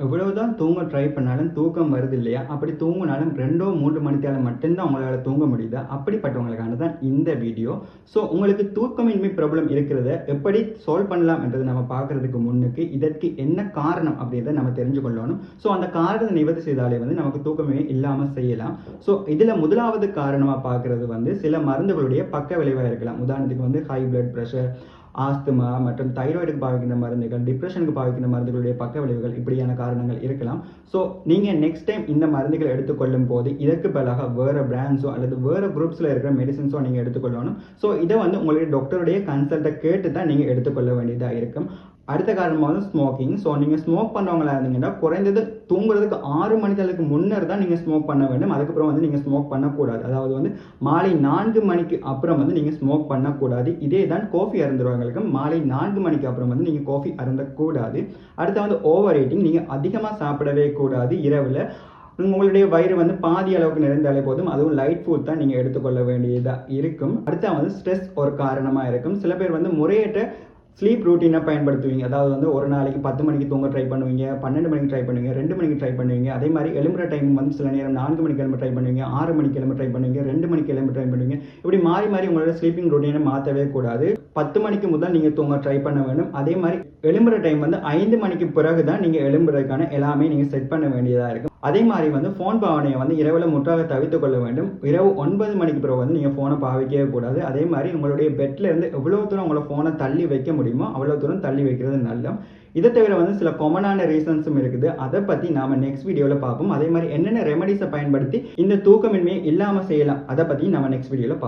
எவ்வளவுதான் தூங்க ட்ரை பண்ணாலும் தூக்கம் வருது இல்லையா? அப்படி தூங்குனாலும் 2ஓ 3 மணித்தியாலம் மட்டும்தான் உங்களால தூங்க முடியுதா? அப்படிப்பட்டவங்களுக்கான தான் இந்த வீடியோ. ஸோ உங்களுக்கு தூக்கமின்மை ப்ராப்ளம் இருக்கிறத எப்படி சால்வ் பண்ணலாம் என்றத நம்ம பார்க்கறதுக்கு முன்னுக்கு, இதற்கு என்ன காரணம் அப்படின்றத நம்ம தெரிஞ்சு கொள்ளணும். ஸோ அந்த காரணத்தை நிவர்த்தி செய்தாலே வந்து நமக்கு தூக்கமே இல்லாம செய்யலாம். ஸோ இதுல முதலாவது காரணமா பார்க்கிறது வந்து சில மருந்துகளுடைய பக்க விளைவா இருக்கலாம். உதாரணத்துக்கு வந்து ஹை பிளட் பிரஷர், ஆஸ்துமா மற்றும் தைராய்டுக்கு பாவிக்கின்ற மருந்துகள், டிப்ரெஷனுக்கு பாவிக்கின்ற மருந்துகளுடைய பக்க விளைவுகள் இப்படியான காரணங்கள் இருக்கலாம். ஸோ நீங்கள் நெக்ஸ்ட் டைம் இந்த மருந்துகள் எடுத்துக்கொள்ளும் போது இதற்கு பதிலாக வேறு பிராண்ட்ஸோ அல்லது வேறு குரூப்ஸில் இருக்கிற மெடிசின்ஸோ நீங்கள் எடுத்துக்கொள்ளணும். ஸோ இதை வந்து உங்களுடைய டாக்டருடைய கன்சல்ட்டை கேட்டு தான் நீங்கள் எடுத்துக்கொள்ள வேண்டியதாக இருக்கும். அடுத்த காரணமாக வந்து ஸ்மோக்கிங். ஸோ நீங்கள் ஸ்மோக் பண்ணுறவங்களா இருந்தீங்கன்னா குறைந்தது தூங்குறதுக்கு 6 மணிக்கு முன்னர் தான் நீங்கள் ஸ்மோக் பண்ண வேண்டும். அதுக்கப்புறம் வந்து நீங்கள் ஸ்மோக் பண்ணக்கூடாது. அதாவது வந்து மாலை 4 மணிக்கு அப்புறம் வந்து நீங்கள் ஸ்மோக் பண்ணக்கூடாது. இதே தான் காஃபி அருந்துறவங்களுக்கு மாலை 4 மணிக்கு அப்புறம் வந்து நீங்கள் காஃபி அருந்தக்கூடாது. அடுத்து வந்து ஓவர் ஈட்டிங். நீங்கள் அதிகமாக சாப்பிடவே கூடாது. இரவில் உங்களுடைய வயிறு வந்து பாதி அளவுக்கு நிறைந்தாலே போதும். அதுவும் லைட் ஃபுட் தான் நீங்கள் எடுத்துக்கொள்ள வேண்டியதாக இருக்கும். அடுத்து வந்து ஸ்ட்ரெஸ் ஒரு காரணமாக இருக்கும். சில பேர் வந்து முறையற்ற ஸ்லீப் ரூட்டீனை பயன்படுத்துவீங்க. அதாவது வந்து ஒரு நாளைக்கு 10 மணிக்கு தூங்க ட்ரை பண்ணுவீங்க, 12 மணிக்கு ட்ரை பண்ணுவீங்க, 2 மணிக்கு ட்ரை பண்ணுவீங்க. அதே மாதிரி எழும்புற டைம் வந்து சில நேரம் 4 மணிக்கு எழும்ப ட்ரை பண்ணுவீங்க, 6 மணிக்கு எழும்ப ட்ரை பண்ணுவீங்க, 2 மணிக்கு எழும்ப ட்ரை பண்ணுவீங்க. இப்படி மாறி மாறி உங்களோட ஸ்லீப்பிங் ரூட்டீனை மாற்றவே கூடாது. 10 மணிக்கு முதல் நீங்கள் தூங்க ட்ரை பண்ண வேண்டும். அதே மாதிரி எழும்புற டைம் வந்து 5 மணிக்கு பிறகு தான் நீங்கள் எழும்புறதுக்கான எல்லாமே நீங்கள் செட் பண்ண வேண்டியதாக இருக்கும். அதே மாதிரி வந்து ஃபோன் பாவனையை வந்து இரவில் முற்றாக தவிர்த்து கொள்ள வேண்டும். இரவு 9 மணிக்கு பிறகு வந்து நீங்கள் ஃபோனை பாவிக்கவே கூடாது. அதே மாதிரி உங்களுடைய பெட்ல இருந்து எவ்வளோ தூரம் உங்களை ஃபோனை தள்ளி வைக்க முடியுமோ அவ்வளோ தூரம் தள்ளி வைக்கிறது நல்லது. இதை தவிர வந்து சில காமனான ரீசன்ஸும் இருக்குது. அதை பற்றி நாம நெக்ஸ்ட் வீடியோவில் பார்ப்போம். அதே மாதிரி என்னென்ன ரெமடிஸை பயன்படுத்தி இந்த தூக்கமின்மையை இல்லாமல் செய்யலாம் அதை பற்றி நம்ம நெக்ஸ்ட் வீடியோவில் பார்ப்போம்.